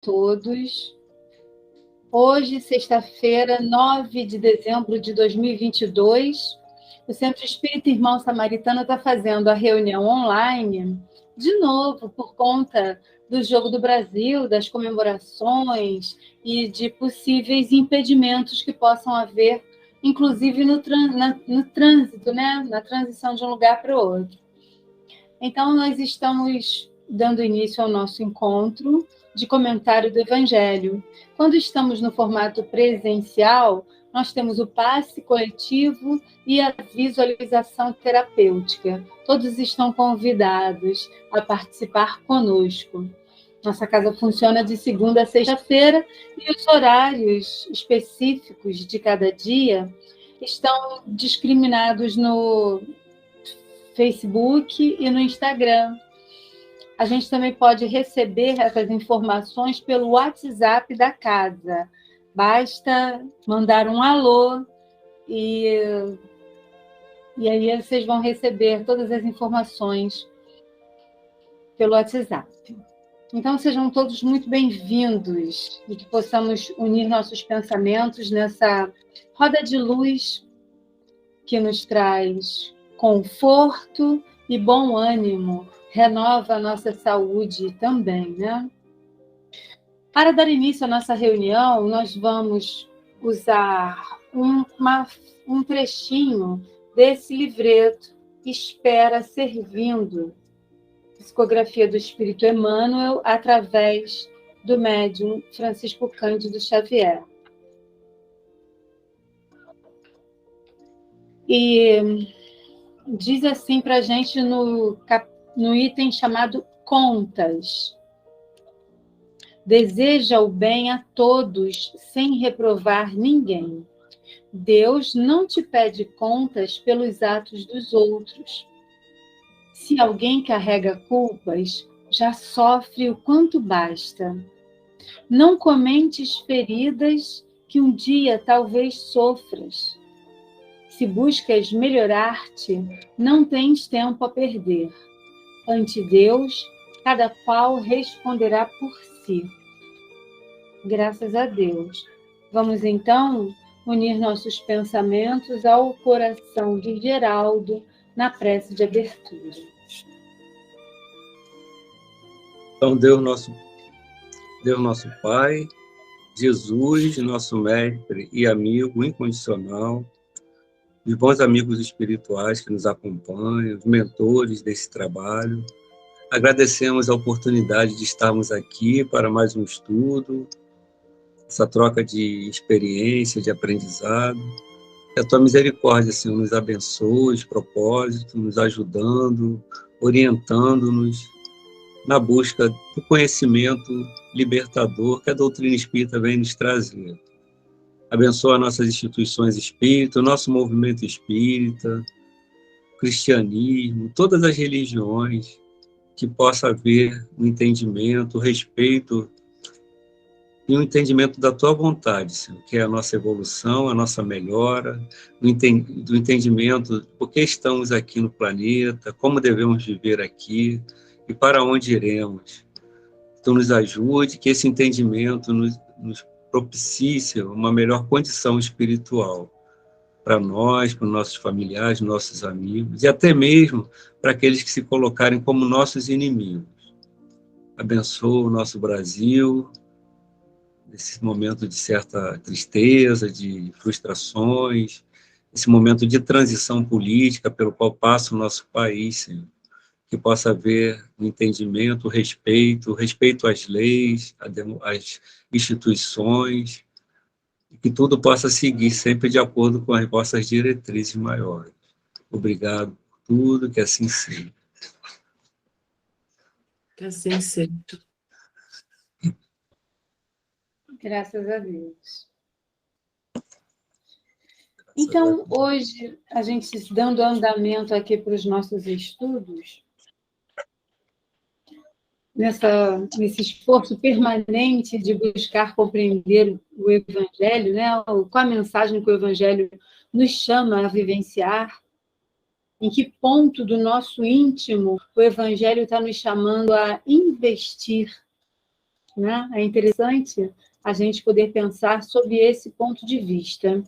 todos. Hoje, sexta-feira, 9 de dezembro de 2022, o Centro Espírita Irmão Samaritano está fazendo a reunião online, de novo, por conta do Jogo do Brasil, das comemorações e de possíveis impedimentos que possam haver, inclusive no trânsito, né? Na transição de um lugar para o outro. Então, nós estamos dando início ao nosso encontro de comentário do Evangelho. Quando estamos no formato presencial, nós temos o passe coletivo e a visualização terapêutica. Todos estão convidados a participar conosco. Nossa casa funciona de segunda a sexta-feira e os horários específicos de cada dia estão discriminados no Facebook e no Instagram. A gente também pode receber essas informações pelo WhatsApp da casa. Basta mandar um alô e aí vocês vão receber todas as informações pelo WhatsApp. Então, sejam todos muito bem-vindos e que possamos unir nossos pensamentos nessa roda de luz que nos traz conforto e bom ânimo, renova a nossa saúde também, né? Para dar início à nossa reunião, nós vamos usar um trechinho desse livreto, Espera Servindo, psicografia do Espírito Emmanuel, através do médium Francisco Cândido Xavier. E diz assim para a gente no item chamado Contas. Deseja o bem a todos, sem reprovar ninguém. Deus não te pede contas pelos atos dos outros. Se alguém carrega culpas, já sofre o quanto basta. Não comentes feridas que um dia talvez sofras. Se buscas melhorar-te, não tens tempo a perder. Ante Deus, cada qual responderá por si. Graças a Deus. Vamos, então, unir nossos pensamentos ao coração de Geraldo na prece de abertura. Então, Deus nosso Pai, Jesus, nosso mestre e amigo incondicional, os bons amigos espirituais que nos acompanham, os mentores desse trabalho, agradecemos a oportunidade de estarmos aqui para mais um estudo, essa troca de experiência, de aprendizado. Que a Tua misericórdia, Senhor, nos abençoe, os propósitos, nos ajudando, orientando-nos na busca do conhecimento libertador que a doutrina espírita vem nos trazer. Abençoa nossas instituições espíritas, o nosso movimento espírita, o cristianismo, todas as religiões, que possa haver um entendimento, o respeito e um entendimento da Tua vontade, Senhor, que é a nossa evolução, a nossa melhora, do entendimento de por que estamos aqui no planeta, como devemos viver aqui e para onde iremos. Então, nos ajude, que esse entendimento nos propicie uma melhor condição espiritual para nós, para os nossos familiares, nossos amigos, e até mesmo para aqueles que se colocarem como nossos inimigos. Abençoa o nosso Brasil, nesse momento de certa tristeza, de frustrações, esse momento de transição política pelo qual passa o nosso país, Senhor. Que possa haver um entendimento, respeito às leis, às instituições, e que tudo possa seguir sempre de acordo com as vossas diretrizes maiores. Obrigado por tudo, que assim seja. Que assim seja. Graças a Deus. Então, hoje, a gente dando andamento aqui para os nossos estudos, nesse esforço permanente de buscar compreender o Evangelho, né? Qual a mensagem que o Evangelho nos chama a vivenciar, em que ponto do nosso íntimo o Evangelho está nos chamando a investir né? É interessante a gente poder pensar sobre esse ponto de vista.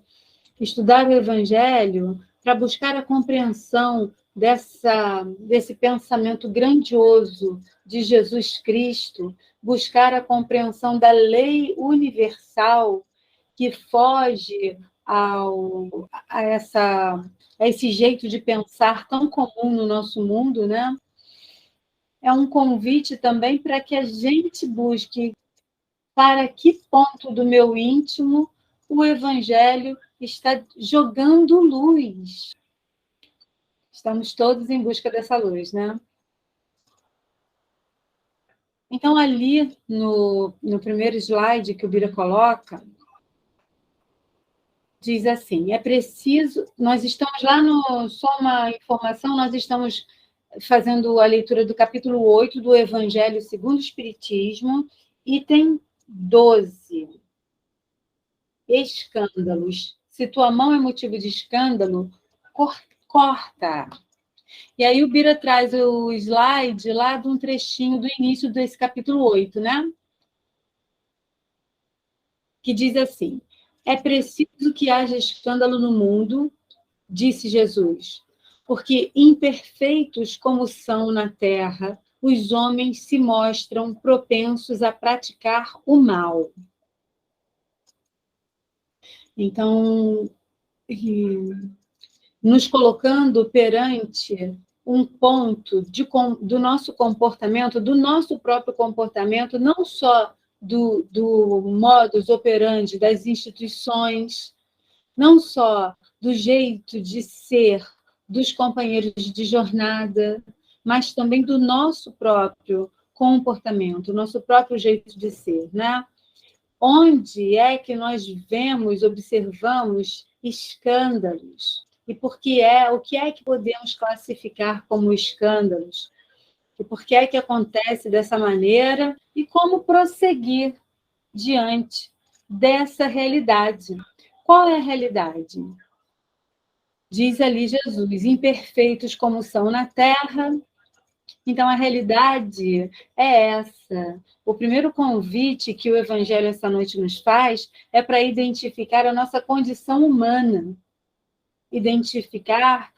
Estudar o Evangelho para buscar a compreensão desse pensamento grandioso de Jesus Cristo, buscar a compreensão da lei universal que foge a esse jeito de pensar tão comum no nosso mundo, né? É um convite também para que a gente busque para que ponto do meu íntimo o Evangelho está jogando luz. Estamos todos em busca dessa luz, né? Então, ali no primeiro slide que o Bira coloca, diz assim, é preciso... Nós estamos lá só uma informação, nós estamos fazendo a leitura do capítulo 8 do Evangelho segundo o Espiritismo, item 12. Escândalos. Se tua mão é motivo de escândalo, corta. E aí o Bira traz o slide lá de um trechinho do início desse capítulo 8, né? Que diz assim, é preciso que haja escândalo no mundo, disse Jesus, porque imperfeitos como são na terra, os homens se mostram propensos a praticar o mal. Então, nos colocando perante um ponto do nosso comportamento, do nosso próprio comportamento, não só do modus operandi das instituições, não só do jeito de ser dos companheiros de jornada, mas também do nosso próprio comportamento, nosso próprio jeito de ser, né? Onde é que nós vemos, observamos escândalos? E o que é que podemos classificar como escândalos? E por que é que acontece dessa maneira? E como prosseguir diante dessa realidade? Qual é a realidade? Diz ali Jesus, imperfeitos como são na terra. Então, a realidade é essa. O primeiro convite que o Evangelho essa noite nos faz é para identificar a nossa condição humana, identificar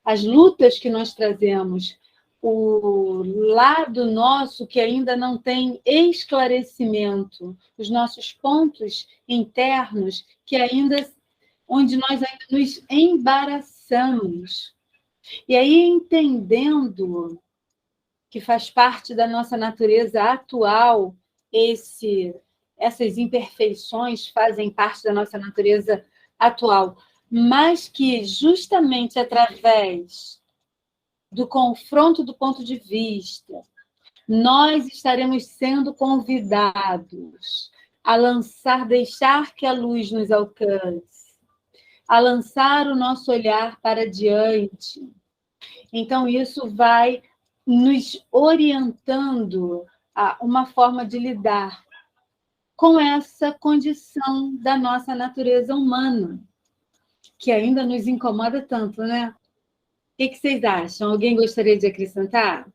as lutas que nós trazemos, o lado nosso que ainda não tem esclarecimento, os nossos pontos internos onde nós ainda nos embaraçamos. E aí, entendendo que faz parte da nossa natureza atual, essas imperfeições fazem parte da nossa natureza atual, mas que justamente através do confronto do ponto de vista, nós estaremos sendo convidados a deixar que a luz nos alcance, a lançar o nosso olhar para diante. Então, isso vai nos orientando a uma forma de lidar com essa condição da nossa natureza humana, que ainda nos incomoda tanto, né? O que vocês acham? Alguém gostaria de acrescentar?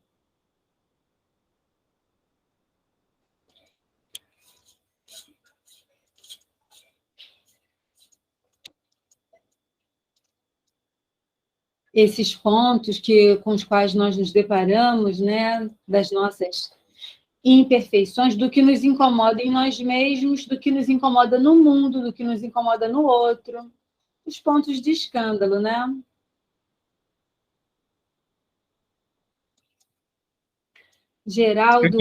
Esses pontos com os quais nós nos deparamos, né, das nossas imperfeições, do que nos incomoda em nós mesmos, do que nos incomoda no mundo, do que nos incomoda no outro. Os pontos de escândalo, né? Geraldo,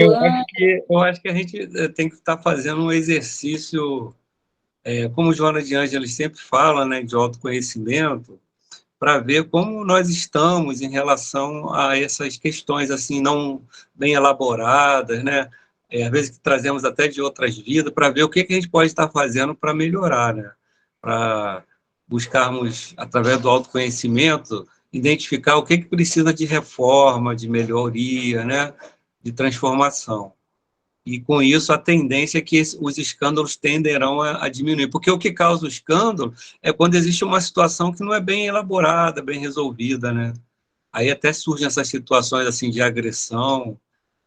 eu acho que a gente tem que estar fazendo um exercício, como o Joana de Ângeles sempre fala, né, de autoconhecimento, para ver como nós estamos em relação a essas questões assim não bem elaboradas, né? Às vezes trazemos até de outras vidas, para ver o que a gente pode estar fazendo para melhorar, né? Para buscarmos, através do autoconhecimento, identificar o que precisa de reforma, de melhoria, né? De transformação. E, com isso, a tendência é que os escândalos tenderão a diminuir. Porque o que causa o escândalo é quando existe uma situação que não é bem elaborada, bem resolvida, né? Aí até surgem essas situações assim, de agressão,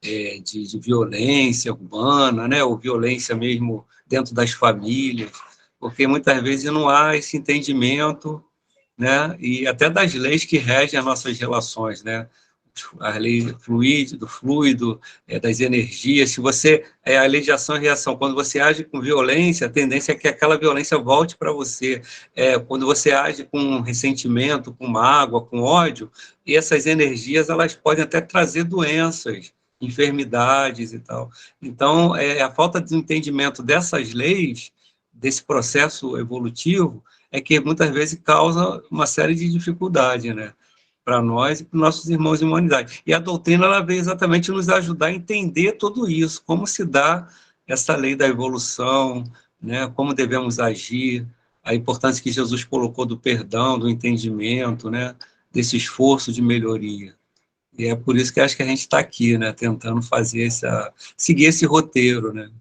de violência urbana, né, ou violência mesmo dentro das famílias, porque muitas vezes não há esse entendimento, né, e até das leis que regem as nossas relações, né, a lei do fluido, das energias. Se você a lei de ação e reação, quando você age com violência, a tendência é que aquela violência volte para você. Quando você age com ressentimento, com mágoa, com ódio, e essas energias elas podem até trazer doenças, enfermidades e tal. Então, a falta de entendimento dessas leis, desse processo evolutivo, é que muitas vezes causa uma série de dificuldades, né, para nós e para os nossos irmãos de humanidade. E a doutrina ela veio exatamente nos ajudar a entender tudo isso, como se dá essa lei da evolução, né, como devemos agir, a importância que Jesus colocou do perdão, do entendimento, né, desse esforço de melhoria. E é por isso que acho que a gente está aqui, né, tentando seguir esse roteiro, né.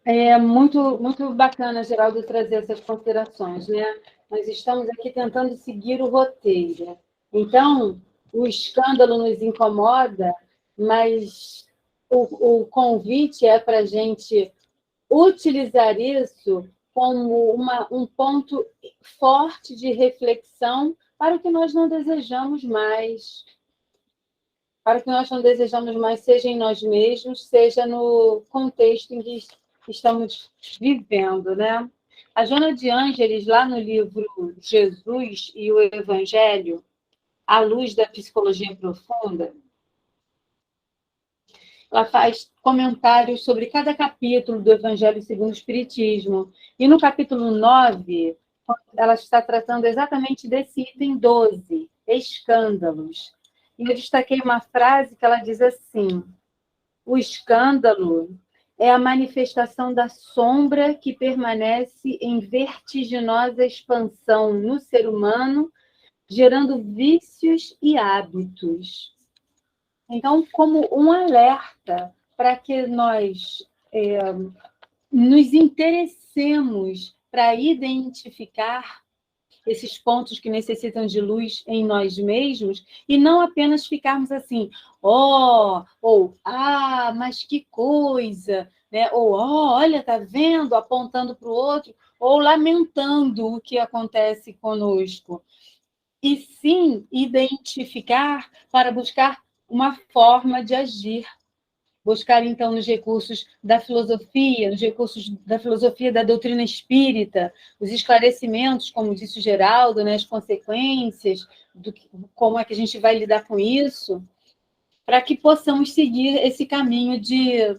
É muito bacana, Geraldo, trazer essas considerações, né? Nós estamos aqui tentando seguir o roteiro. Então, o escândalo nos incomoda, mas o convite é para a gente utilizar isso como um ponto forte de reflexão para o que nós não desejamos mais, seja em nós mesmos, seja no contexto em que estamos vivendo, né? A Joana de Ângeles, lá no livro Jesus e o Evangelho, à luz da psicologia profunda, ela faz comentários sobre cada capítulo do Evangelho segundo o Espiritismo. E no capítulo 9, ela está tratando exatamente desse item 12, escândalos. E eu destaquei uma frase que ela diz assim: o escândalo é a manifestação da sombra que permanece em vertiginosa expansão no ser humano, gerando vícios e hábitos. Então, como um alerta para que nós nos interessemos para identificar esses pontos que necessitam de luz em nós mesmos e não apenas ficarmos assim, ou mas que coisa, né? Ou olha, tá vendo, apontando para o outro, ou lamentando o que acontece conosco. E sim identificar para buscar uma forma de agir. Buscar, então, nos recursos da filosofia da doutrina espírita, os esclarecimentos, como disse o Geraldo, né, as consequências, como é que a gente vai lidar com isso, para que possamos seguir esse caminho de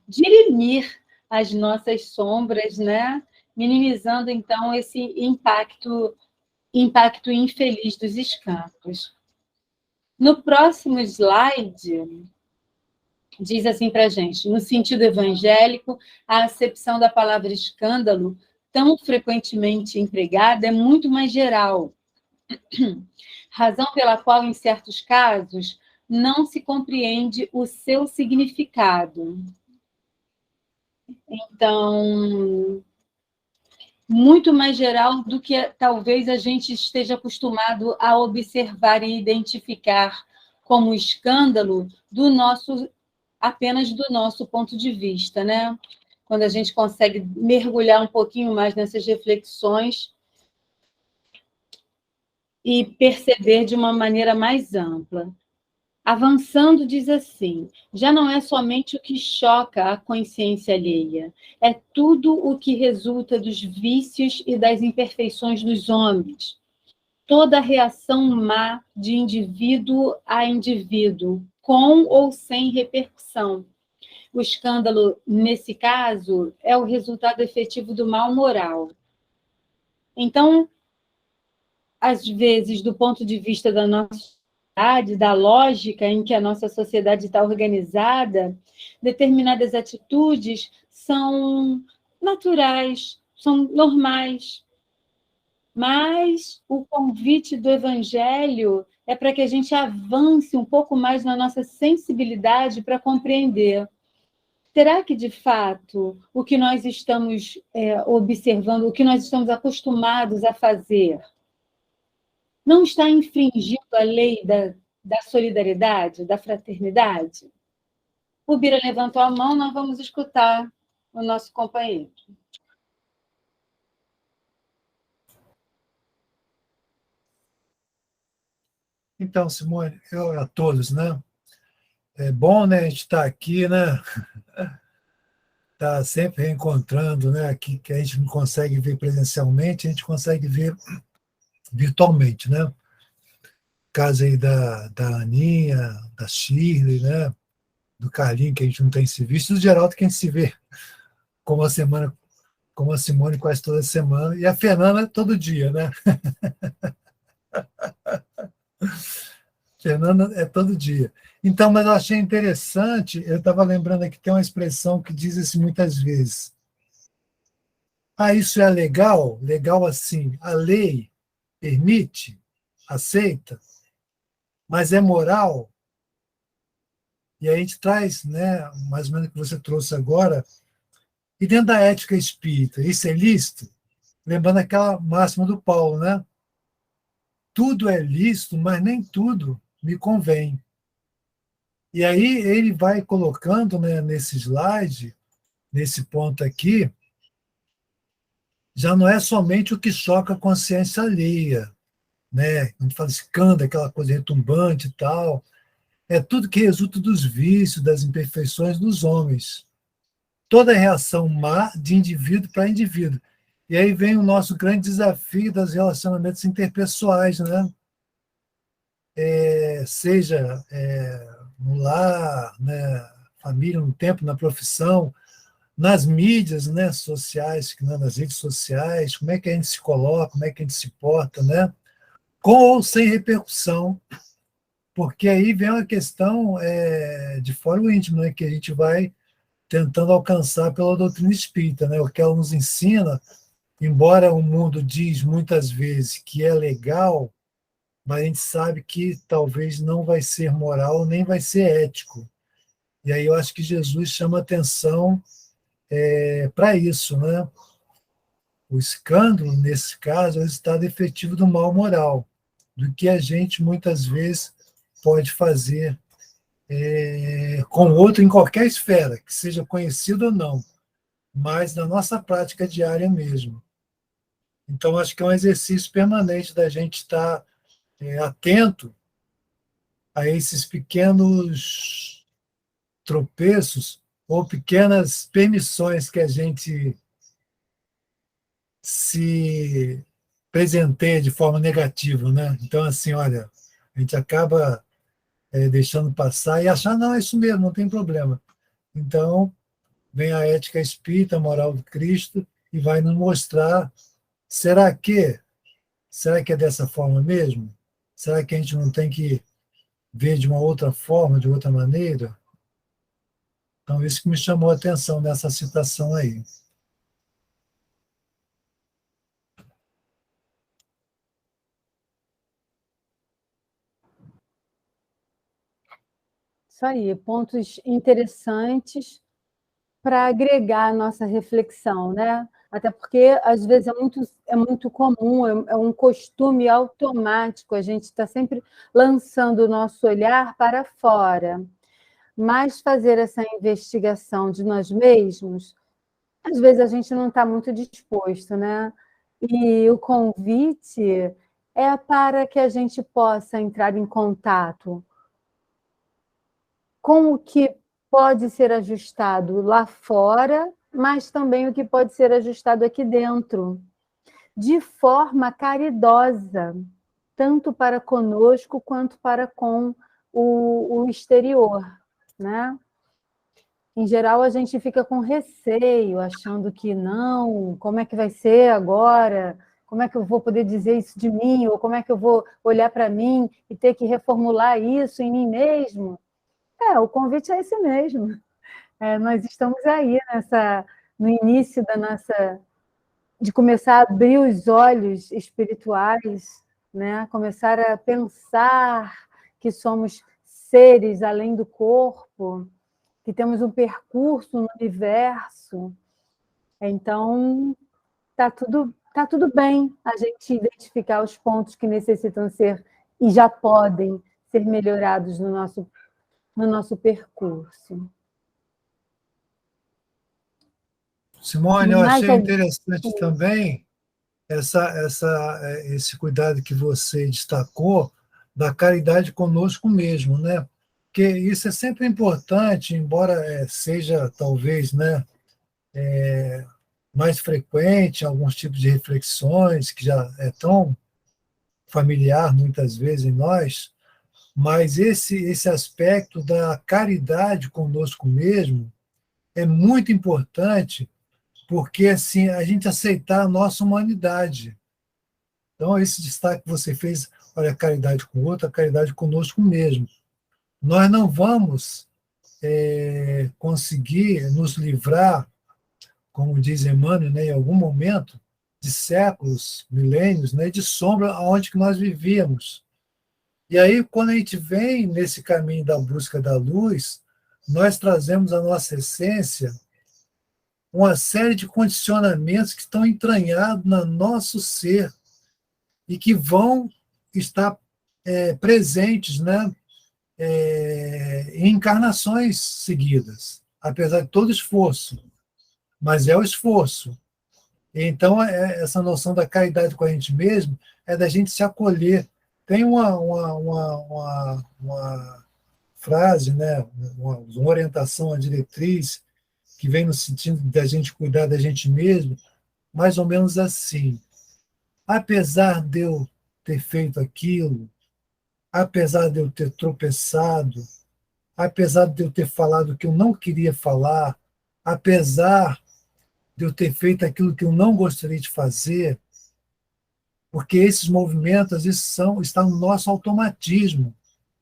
dirimir as nossas sombras, né, minimizando, então, esse impacto infeliz dos escândalos. No próximo slide, diz assim para a gente: no sentido evangélico, a acepção da palavra escândalo, tão frequentemente empregada, é muito mais geral, razão pela qual, em certos casos, não se compreende o seu significado. Então, muito mais geral do que talvez a gente esteja acostumado a observar e identificar como escândalo apenas do nosso ponto de vista, né? Quando a gente consegue mergulhar um pouquinho mais nessas reflexões e perceber de uma maneira mais ampla. Avançando, diz assim: já não é somente o que choca a consciência alheia, é tudo o que resulta dos vícios e das imperfeições dos homens. Toda reação má de indivíduo a indivíduo, com ou sem repercussão. O escândalo, nesse caso, é o resultado efetivo do mal moral. Então, às vezes, do ponto de vista da nossa sociedade, da lógica em que a nossa sociedade está organizada, determinadas atitudes são naturais, são normais. Mas o convite do Evangelho é para que a gente avance um pouco mais na nossa sensibilidade para compreender. Será que, de fato, o que nós estamos observando, o que nós estamos acostumados a fazer, não está infringindo a lei da solidariedade, da fraternidade? O Bira levantou a mão, nós vamos escutar o nosso companheiro. Então, Simone, a todos, né? É bom, né, a gente estar aqui, né? Tá sempre reencontrando, né? Aqui que a gente não consegue ver presencialmente, a gente consegue ver virtualmente, né? Caso aí da Aninha, da Shirley, né? Do Carlinho, que a gente não tem se visto, do Geraldo, que a gente se vê como a semana, como a Simone quase toda semana, e a Fernanda todo dia, né? Fernanda é todo dia. Então, mas eu achei interessante, eu estava lembrando aqui, tem uma expressão que diz assim muitas vezes: ah, isso é legal? Legal assim, a lei permite, aceita, mas é moral? E aí a gente traz, né, mais ou menos o que você trouxe agora, e dentro da ética espírita, isso é lícito? Lembrando aquela máxima do Paulo, né? Tudo é lícito, mas nem tudo me convém. E aí ele vai colocando, né, nesse slide, nesse ponto aqui, já não é somente o que choca a consciência alheia, né? A gente fala escândalo, aquela coisa retumbante e tal. É tudo que resulta dos vícios, das imperfeições dos homens. Toda reação má de indivíduo para indivíduo. E aí vem o nosso grande desafio dos relacionamentos interpessoais, né? Seja no lar, né? Família, no tempo, na profissão, nas mídias, né, sociais, né, nas redes sociais, como é que a gente se coloca, como é que a gente se porta, né? Com ou sem repercussão, porque aí vem uma questão de fórum íntimo, né, que a gente vai tentando alcançar pela doutrina espírita, né? O que ela nos ensina, embora o mundo diz muitas vezes que é legal, mas a gente sabe que talvez não vai ser moral nem vai ser ético. E aí eu acho que Jesus chama atenção para isso, né? O escândalo, nesse caso, é o resultado efetivo do mal moral, do que a gente muitas vezes pode fazer com o outro em qualquer esfera, que seja conhecido ou não, mas na nossa prática diária mesmo. Então, acho que é um exercício permanente da gente estar atento a esses pequenos tropeços ou pequenas permissões que a gente se presenteia de forma negativa, né? Então, assim, olha, a gente acaba deixando passar e achar, não, é isso mesmo, não tem problema. Então, vem a ética espírita, a moral do Cristo, e vai nos mostrar, será que? Será que é dessa forma mesmo? Será que a gente não tem que ver de uma outra forma, de outra maneira? Então, isso que me chamou a atenção nessa citação aí. Isso aí, pontos interessantes para agregar a nossa reflexão, né? Até porque, às vezes, é muito comum, é um costume automático, a gente está sempre lançando o nosso olhar para fora. Mas fazer essa investigação de nós mesmos, às vezes a gente não está muito disposto, né? E o convite é para que a gente possa entrar em contato com o que pode ser ajustado lá fora, mas também o que pode ser ajustado aqui dentro, de forma caridosa, tanto para conosco quanto para com o exterior, né? Em geral, a gente fica com receio, achando que não, como é que vai ser agora? Como é que eu vou poder dizer isso de mim? Ou como é que eu vou olhar para mim e ter que reformular isso em mim mesmo? O convite é esse mesmo. Nós estamos aí no início de começar a abrir os olhos espirituais, né? Começar a pensar que somos seres além do corpo, que temos um percurso no universo. Então, está tudo tá tudo bem a gente identificar os pontos que necessitam ser e já podem ser melhorados no nosso percurso. Simone, eu Mas achei interessante também esse cuidado que você destacou da caridade conosco mesmo, né? Porque isso é sempre importante, embora seja talvez, né, mais frequente em alguns tipos de reflexões que já é tão familiar muitas vezes em nós, mas esse aspecto da caridade conosco mesmo é muito importante, porque assim a gente aceitar a nossa humanidade. Então, esse destaque que você fez, olha, a caridade com o outro, a caridade conosco mesmo. Nós não vamos conseguir nos livrar, como diz Emmanuel, né, em algum momento, de séculos, milênios, né, de sombra aonde que nós vivíamos. E aí, quando a gente vem nesse caminho da busca da luz, nós trazemos à nossa essência uma série de condicionamentos que estão entranhados no nosso ser e que vão estar presentes, né, em encarnações seguidas, apesar de todo esforço, mas é o esforço. Então, essa noção da caridade com a gente mesmo é da gente se acolher. Tem uma frase, né, uma orientação, uma diretriz, que vem no sentido da gente cuidar da gente mesmo, mais ou menos assim. Apesar de eu ter feito aquilo, apesar de eu ter tropeçado, apesar de eu ter falado o que eu não queria falar, apesar de eu ter feito aquilo que eu não gostaria de fazer, porque esses movimentos, às vezes, estão no nosso automatismo,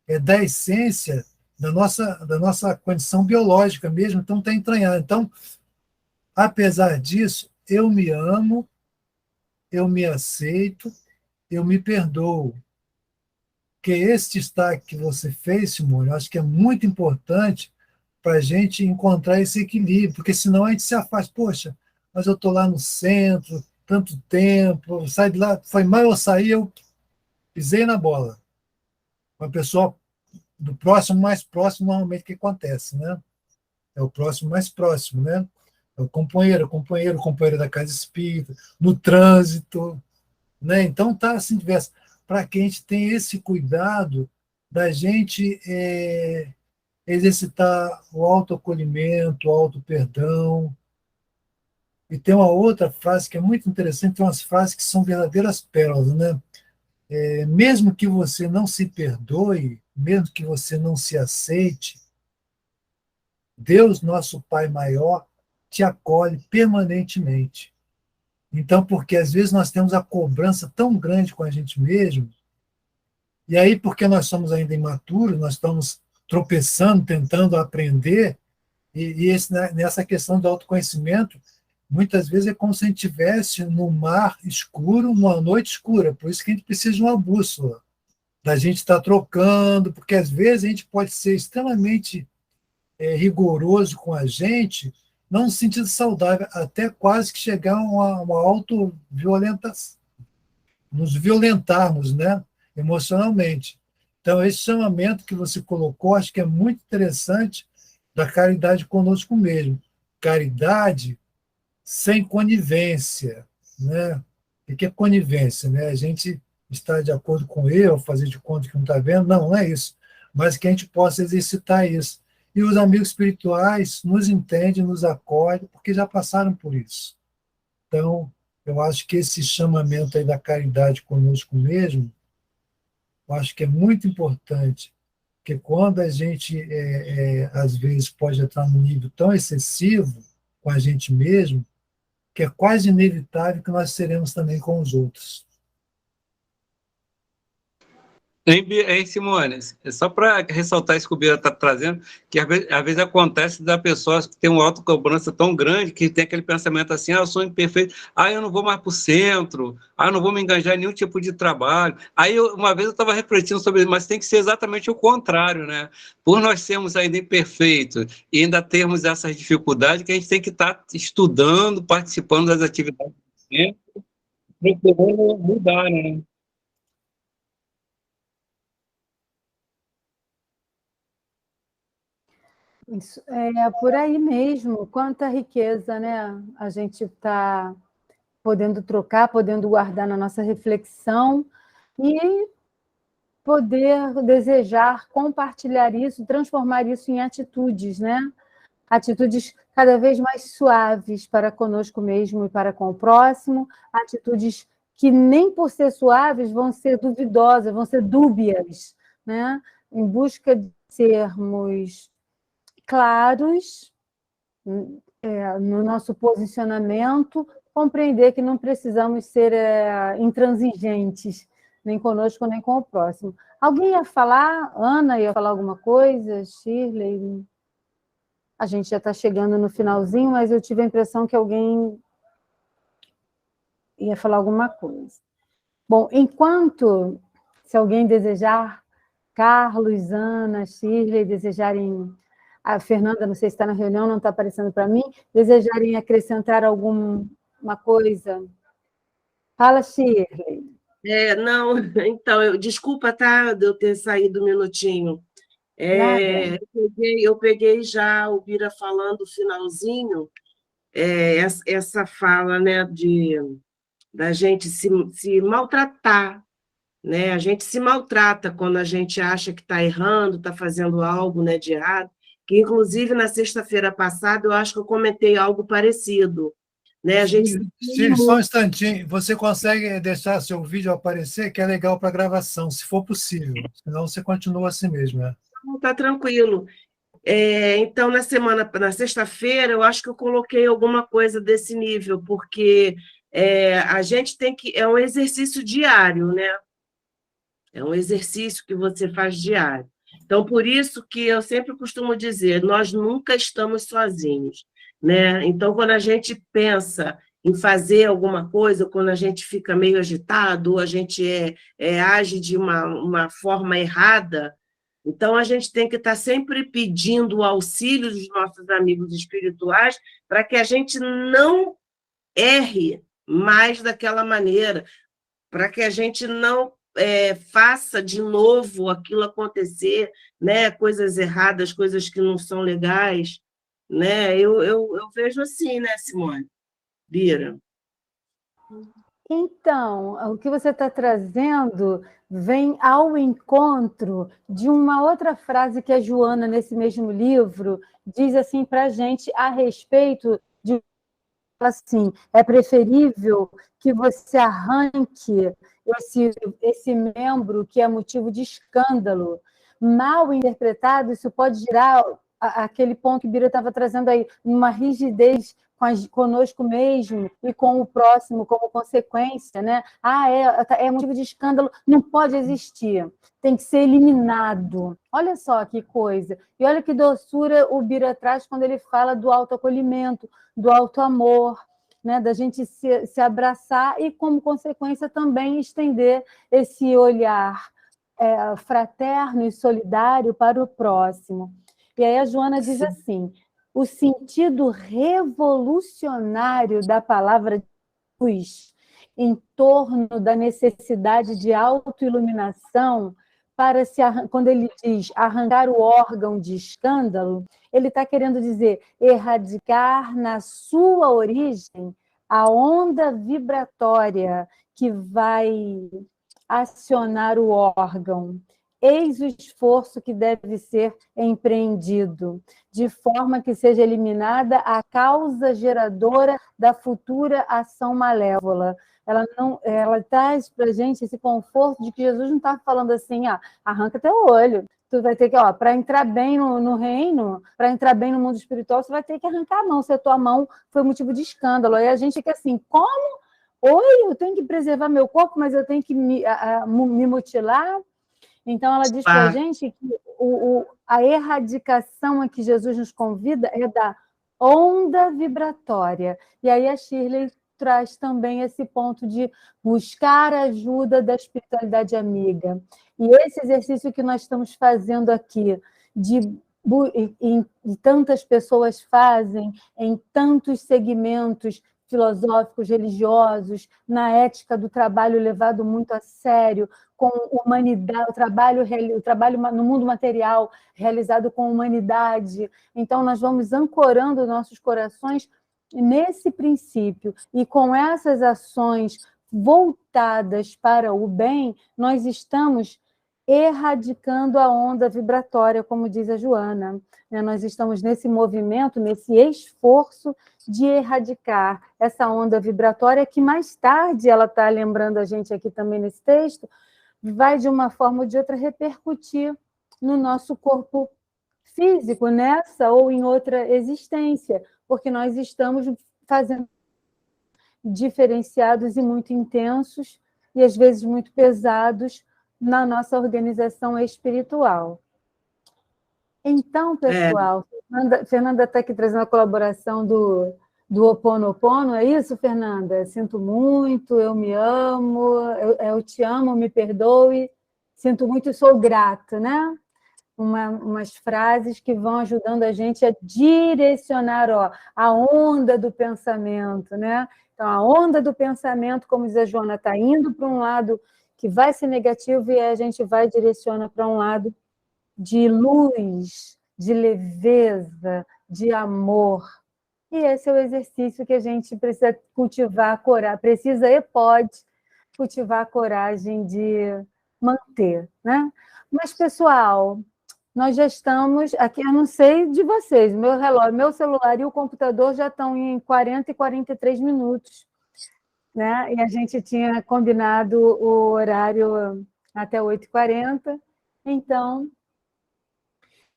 é da essência da nossa condição biológica mesmo, então está entranhado. Então, apesar disso, eu me amo, eu me aceito, eu me perdoo. Que esse destaque que você fez, Simone, eu acho que é muito importante para a gente encontrar esse equilíbrio, porque senão a gente se afasta. Poxa, mas eu estou lá no centro, tanto tempo, sai de lá, foi mal eu sair, eu pisei na bola. Uma pessoa do próximo mais próximo, normalmente, o que acontece, né? É o próximo mais próximo, né? É o companheiro da casa espírita, no trânsito, né? Então, tá assim, diverso. Para que a gente tenha esse cuidado da gente exercitar o autoacolhimento, o auto-perdão. E tem uma outra frase que é muito interessante, tem umas frases que são verdadeiras pérolas, né? Mesmo que você não se perdoe, mesmo que você não se aceite, Deus, nosso Pai maior, te acolhe permanentemente. Então, porque às vezes nós temos a cobrança tão grande com a gente mesmo, e aí, porque nós somos ainda imaturos, nós estamos tropeçando, tentando aprender, nessa questão do autoconhecimento, muitas vezes é como se a gente estivesse no mar escuro, numa noite escura. Por isso que a gente precisa de uma bússola, da gente estar trocando, porque às vezes a gente pode ser extremamente rigoroso com a gente, não no sentido saudável, até quase que chegar a uma auto-violentação, nos violentarmos, né, emocionalmente. Então, esse chamamento que você colocou, acho que é muito interessante, da caridade conosco mesmo. Caridade sem conivência, né? O que é conivência, né? A gente está de acordo com ele, fazer de conta que não está vendo, não é isso, mas que a gente possa exercitar isso. E os amigos espirituais nos entendem, nos acolhem, porque já passaram por isso. Então, eu acho que esse chamamento aí da caridade conosco mesmo, eu acho que é muito importante, porque quando a gente, às vezes, pode entrar num nível tão excessivo com a gente mesmo, que é quase inevitável que nós seremos também com os outros. Hein, Simone? É só para ressaltar isso que o Bira está trazendo, que às vezes acontece da pessoa que tem uma autocobrança tão grande que tem aquele pensamento assim, eu sou imperfeito, eu não vou mais para o centro, eu não vou me engajar em nenhum tipo de trabalho. Aí, uma vez eu estava refletindo sobre isso, mas tem que ser exatamente o contrário, né? Por nós sermos ainda imperfeitos e ainda termos essas dificuldades, que a gente tem que estar estudando, participando das atividades do centro, procurando mudar, né? Isso é por aí mesmo. Quanta riqueza, né? A gente está podendo trocar, podendo guardar na nossa reflexão e poder desejar compartilhar isso, transformar isso em atitudes, né? Atitudes cada vez mais suaves para conosco mesmo e para com o próximo, atitudes que nem por ser suaves vão ser duvidosas, vão ser dúbias, né? Em busca de sermos claros no nosso posicionamento, compreender que não precisamos ser intransigentes, nem conosco, nem com o próximo. Alguém ia falar? Ana ia falar alguma coisa? Shirley? A gente já está chegando no finalzinho, mas eu tive a impressão que alguém ia falar alguma coisa. Bom, enquanto, se alguém desejar, Carlos, Ana, Shirley, desejarem... A Fernanda, não sei se está na reunião, não está aparecendo para mim, desejarem acrescentar alguma coisa. Fala, Shirley. Não, então, desculpa, tá, de eu ter saído um minutinho. Eu peguei já o Bira falando, o finalzinho, essa fala, né, da gente se maltratar, né? A gente se maltrata quando a gente acha que está errando, está fazendo algo, né, de errado, que, inclusive, na sexta-feira passada, eu acho que eu comentei algo parecido. Né? A gente... Sim, só um instantinho. Você consegue deixar seu vídeo aparecer, que é legal para a gravação, se for possível. Senão você continua assim mesmo, né? Está tranquilo. Então, na sexta-feira, eu acho que eu coloquei alguma coisa desse nível, porque a gente tem que... É um exercício diário, né? É um exercício que você faz diário. Então, por isso que eu sempre costumo dizer, nós nunca estamos sozinhos, né? Então, quando a gente pensa em fazer alguma coisa, quando a gente fica meio agitado, ou a gente age de uma forma errada, então a gente tem que estar sempre pedindo o auxílio dos nossos amigos espirituais para que a gente não erre mais daquela maneira, para que a gente não faça de novo aquilo acontecer, né? Coisas erradas, coisas que não são legais. Né? Eu vejo assim, né, Simone? Bira? Então, o que você está trazendo vem ao encontro de uma outra frase que a Joana, nesse mesmo livro, diz assim para a gente a respeito de assim, é preferível que você arranque esse membro que é motivo de escândalo. Mal interpretado, isso pode gerar aquele ponto que o Bira estava trazendo aí, uma rigidez conosco mesmo e com o próximo como consequência, né? É motivo de escândalo, não pode existir, tem que ser eliminado. Olha só que coisa. E olha que doçura o Bira traz quando ele fala do autoacolhimento, do autoamor, né? Da gente se abraçar e, como consequência, também estender esse olhar fraterno e solidário para o próximo. E aí a Joana diz assim, o sentido revolucionário da palavra luz em torno da necessidade de autoiluminação quando ele diz arrancar o órgão de escândalo, ele está querendo dizer erradicar na sua origem a onda vibratória que vai acionar o órgão. Eis o esforço que deve ser empreendido, de forma que seja eliminada a causa geradora da futura ação malévola. Ela traz para a gente esse conforto de que Jesus não está falando assim, arranca teu olho, tu vai ter que, para entrar bem no reino, para entrar bem no mundo espiritual, você vai ter que arrancar a mão, se a tua mão foi motivo de escândalo. Aí a gente fica assim, como? Oi, eu tenho que preservar meu corpo, mas eu tenho que me mutilar? Então, ela diz para a gente que a erradicação a que Jesus nos convida é da onda vibratória. E aí a Shirley traz também esse ponto de buscar a ajuda da espiritualidade amiga. E esse exercício que nós estamos fazendo aqui, e tantas pessoas fazem, em tantos segmentos, filosóficos, religiosos, na ética do trabalho levado muito a sério, com humanidade, o trabalho no mundo material realizado com humanidade. Então, nós vamos ancorando nossos corações nesse princípio, e com essas ações voltadas para o bem, nós estamos erradicando a onda vibratória, como diz a Joana. Nós estamos nesse movimento, nesse esforço de erradicar essa onda vibratória, que mais tarde, ela está lembrando a gente aqui também nesse texto, vai de uma forma ou de outra repercutir no nosso corpo físico, nessa ou em outra existência, porque nós estamos fazendo diferenciados e muito intensos, e às vezes muito pesados, na nossa organização espiritual. Então, pessoal, Fernanda está aqui trazendo a colaboração do Ho Oponopono, é isso, Fernanda? Sinto muito, eu me amo, eu te amo, me perdoe, sinto muito e sou grato, né? Umas frases que vão ajudando a gente a direcionar a onda do pensamento, né? Então, a onda do pensamento, como diz a Joana, está indo para um lado que vai ser negativo, e a gente vai direciona para um lado de luz, de leveza, de amor. E esse é o exercício que a gente precisa cultivar, precisa e pode cultivar a coragem de manter, né? Mas, pessoal, nós já estamos aqui, eu não sei de vocês, meu relógio, meu celular e o computador já estão em 40 e 43 minutos. Né? E a gente tinha combinado o horário até 8h40, então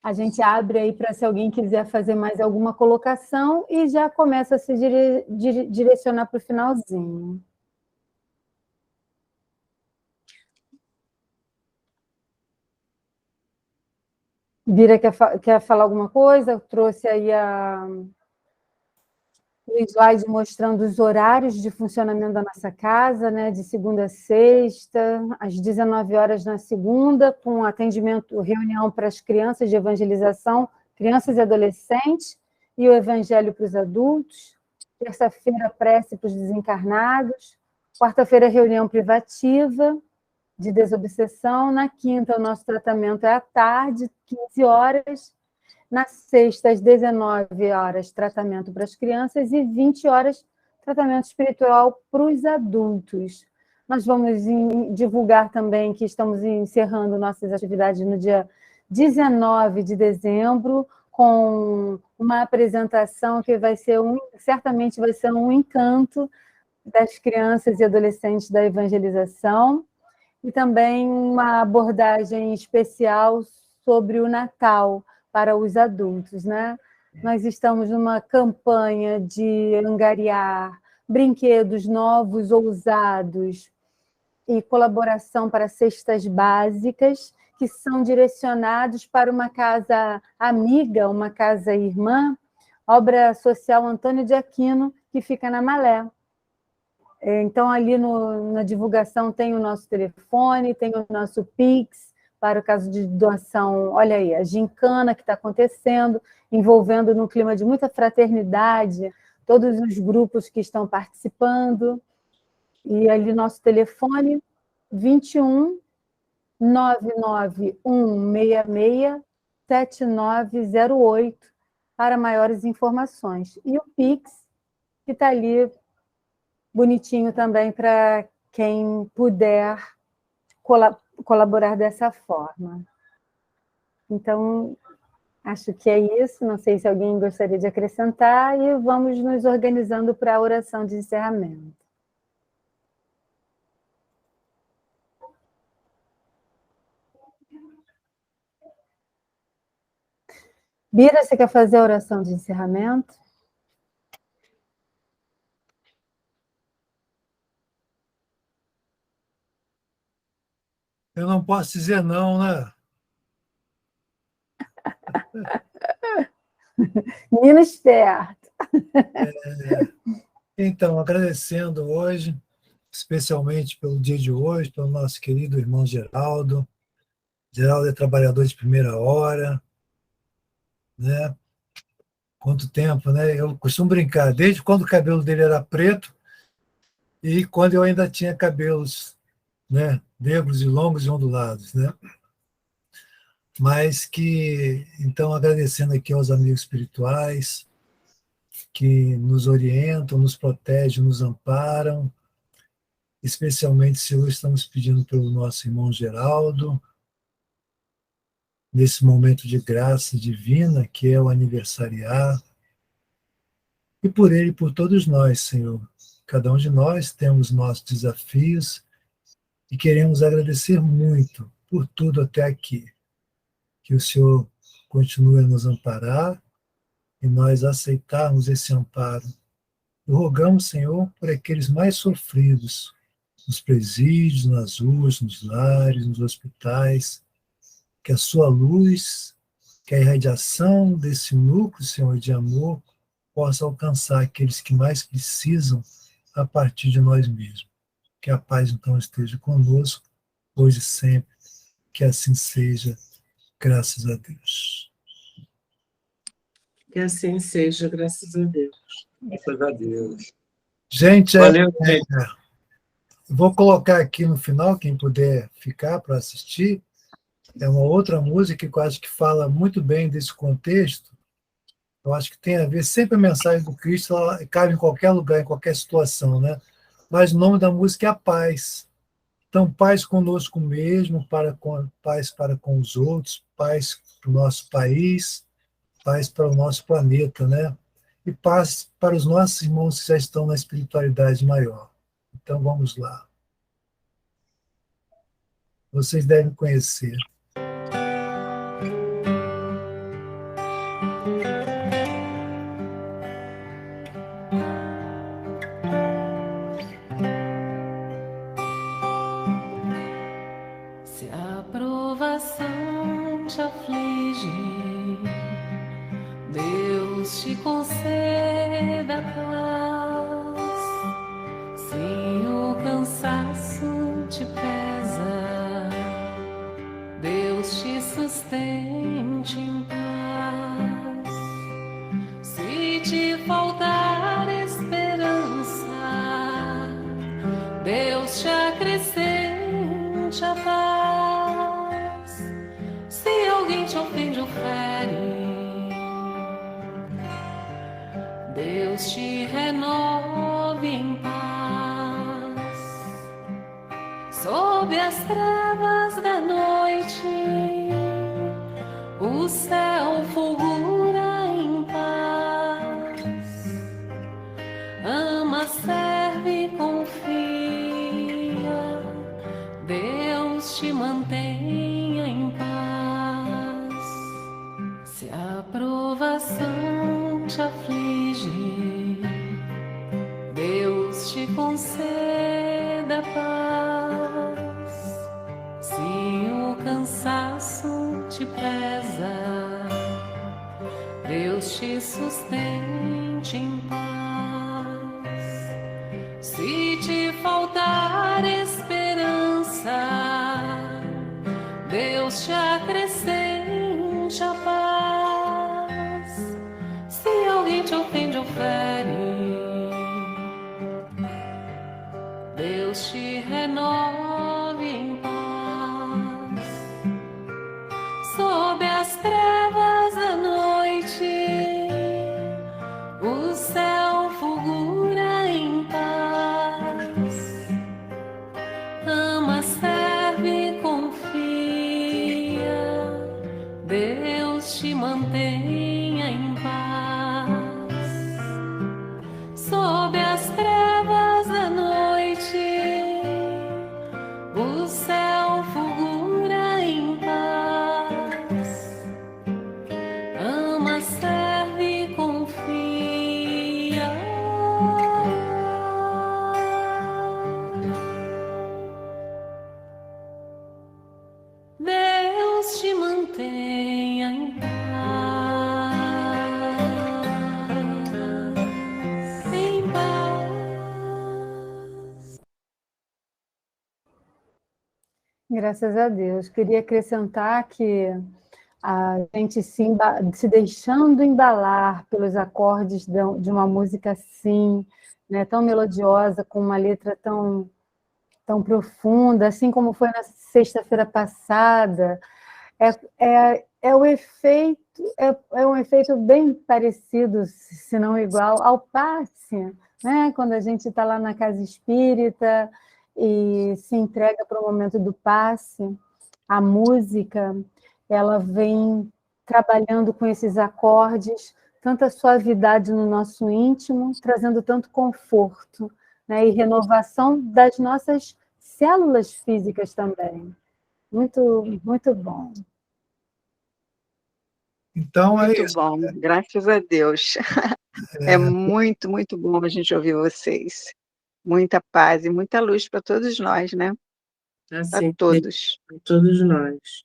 a gente abre aí para se alguém quiser fazer mais alguma colocação e já começa a se direcionar para o finalzinho. Bira quer falar alguma coisa? Trouxe aí o slide mostrando os horários de funcionamento da nossa casa, né, de segunda a sexta, às 19 horas na segunda, com atendimento, reunião para as crianças de evangelização, crianças e adolescentes, e o evangelho para os adultos. Terça-feira, prece para os desencarnados. Quarta-feira, reunião privativa de desobsessão. Na quinta, o nosso tratamento é à tarde, 15 horas. Na sexta, às 19 horas, tratamento para as crianças, e 20 horas, tratamento espiritual para os adultos. Nós vamos divulgar também que estamos encerrando nossas atividades no dia 19 de dezembro, com uma apresentação que vai ser certamente vai ser um encanto das crianças e adolescentes da evangelização, e também uma abordagem especial sobre o Natal, para os adultos, né? Nós estamos numa campanha de angariar brinquedos novos, ousados, e colaboração para cestas básicas, que são direcionados para uma casa amiga, uma casa irmã, obra social Antônio de Aquino, que fica na Malé. Então, ali na divulgação tem o nosso telefone, tem o nosso Pix, para o caso de doação. Olha aí, a gincana que está acontecendo, envolvendo num clima de muita fraternidade, todos os grupos que estão participando. E ali nosso telefone, 21 99166 7908, para maiores informações. E o Pix, que está ali bonitinho também para quem puder colaborar dessa forma. Então, acho que é isso. Não sei se alguém gostaria de acrescentar, e vamos nos organizando para a oração de encerramento. Bira, você quer fazer a oração de encerramento? Eu não posso dizer não, né? Menino esperto. Então, agradecendo hoje, especialmente pelo dia de hoje, pelo nosso querido irmão Geraldo. Geraldo é trabalhador de primeira hora, né? Quanto tempo, né? Eu costumo brincar, desde quando o cabelo dele era preto e quando eu ainda tinha cabelos, né, negros e longos e ondulados, né? Mas que, então, agradecendo aqui aos amigos espirituais que nos orientam, nos protegem, nos amparam, especialmente se hoje estamos pedindo pelo nosso irmão Geraldo, nesse momento de graça divina, que é o aniversariar, e por ele e por todos nós, Senhor. Cada um de nós temos nossos desafios e queremos agradecer muito por tudo até aqui. Que o Senhor continue a nos amparar e nós aceitarmos esse amparo. E rogamos, Senhor, por aqueles mais sofridos, nos presídios, nas ruas, nos lares, nos hospitais, que a sua luz, que a irradiação desse núcleo, Senhor, de amor, possa alcançar aqueles que mais precisam a partir de nós mesmos. Que a paz, então, esteja conosco, hoje e sempre. Que assim seja, graças a Deus. Que assim seja, graças a Deus. Graças a Deus. Gente, Valeu, gente. vou colocar aqui no final, quem puder ficar para assistir, é uma outra música que eu acho que fala muito bem desse contexto. Eu acho que tem a ver, sempre a mensagem do Cristo, ela cabe em qualquer lugar, em qualquer situação, né? Mas o nome da música é a paz. Então, paz conosco mesmo, paz para com os outros, paz para o nosso país, paz para o nosso planeta, né? E paz para os nossos irmãos que já estão na espiritualidade maior. Então, vamos lá. Vocês devem conhecer. Se a provação te aflige, Deus te conceda paz. Se o cansaço te pesa, Deus te sustente em paz. Se te faltar esperança, Deus te acrescente a paz. Se alguém te ofende ou fere, Deus te renove em paz. Sob as trevas da noite, o céu fulgura em paz. Ama, serve e confia, Deus te mantenha em paz. Se a provação te aflige, Deus te conceda paz. Se o cansaço te pesa, Deus te sustente em paz. Se te faltar esperança, Deus te acrescente a paz. Se alguém te ofende ou fere, Deus te renove em paz. Sob as trevas da noite, o céu fulgura em paz. Ama, serve e confia, Deus te mantenha em paz. Sob as trevas da noite, o céu fulgura em paz. Ama, serve e confia. Deus te mantenha em paz. Em paz. Graças a Deus. Queria acrescentar que a gente se deixando embalar pelos acordes de uma música assim, né, tão melodiosa, com uma letra tão profunda, assim como foi na sexta-feira passada. É o efeito, é um efeito bem parecido, se não igual, ao passe, né? Quando a gente está lá na casa espírita e se entrega para o momento do passe, a música, ela vem trabalhando com esses acordes, tanta suavidade no nosso íntimo, trazendo tanto conforto, né? E renovação das nossas células físicas também. Muito, muito bom. Então, é Muito isso. bom, graças a Deus. É muito, muito bom a gente ouvir vocês. Muita paz e muita luz para todos nós, né? Para Assim, todos. para todos nós.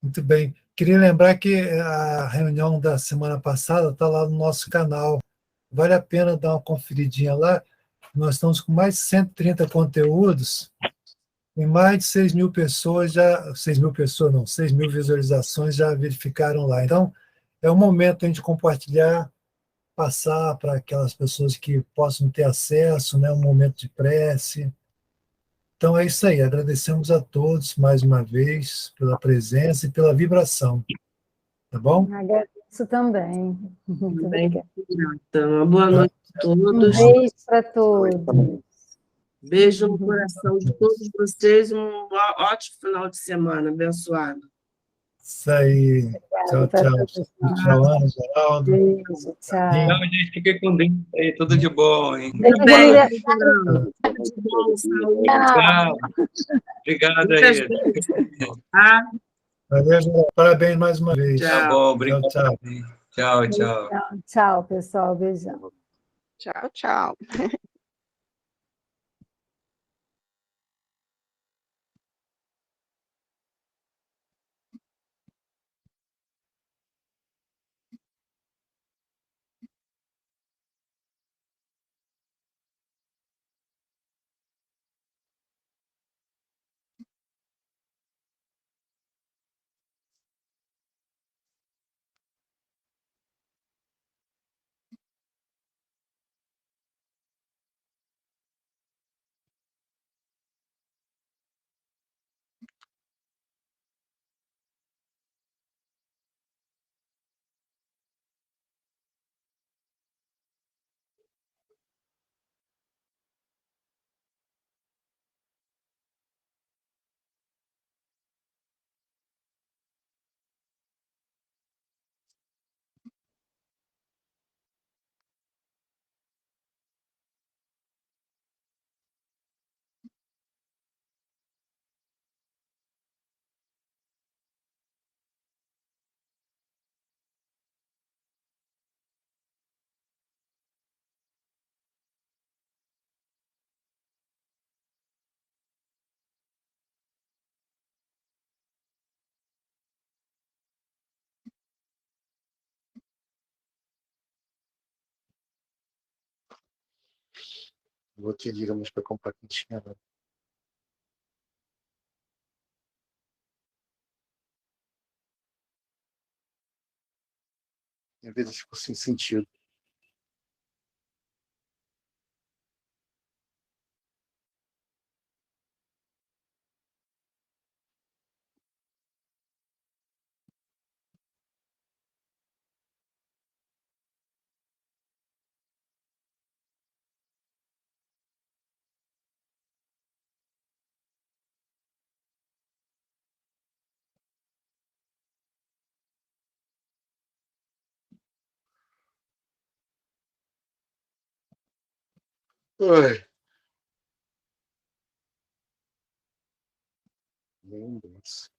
Muito bem. Queria lembrar que a reunião da semana passada está lá no nosso canal. Vale a pena dar uma conferidinha lá. Nós estamos com mais de 130 conteúdos e mais de 6 mil pessoas já... 6 mil pessoas, não, 6 mil visualizações já verificaram lá. Então, é o momento de a gente compartilhar, passar para aquelas pessoas que possam ter acesso, né, um momento de prece. Então é isso aí, agradecemos a todos mais uma vez pela presença e pela vibração, tá bom? Agradeço também. Muito Bem, obrigada. então, uma boa noite a Um todos. beijo para todos. Beijo no coração de todos vocês. Um ótimo final de semana, abençoado. Isso aí. Tchau, Para tchau. todos nós. Tchau, Ana, Geraldo. Beijo, Tchau, tchau. gente. Fiquem com Deus aí. Tudo de bom, hein? Feliz Também, aniversário. tudo de bom, saúde. Tchau. Obrigado Muitas aí. bênçãos, tá? Valeu, Geraldo. Parabéns mais uma vez. Tchau. Tá bom, obrigado. Tchau, tchau. Tchau, tchau. Tchau, pessoal. Beijão. Tchau, tchau. Vou te ligar mais para comprar quentinha. Às vezes ficou sem sentido. Ai. Lembrança.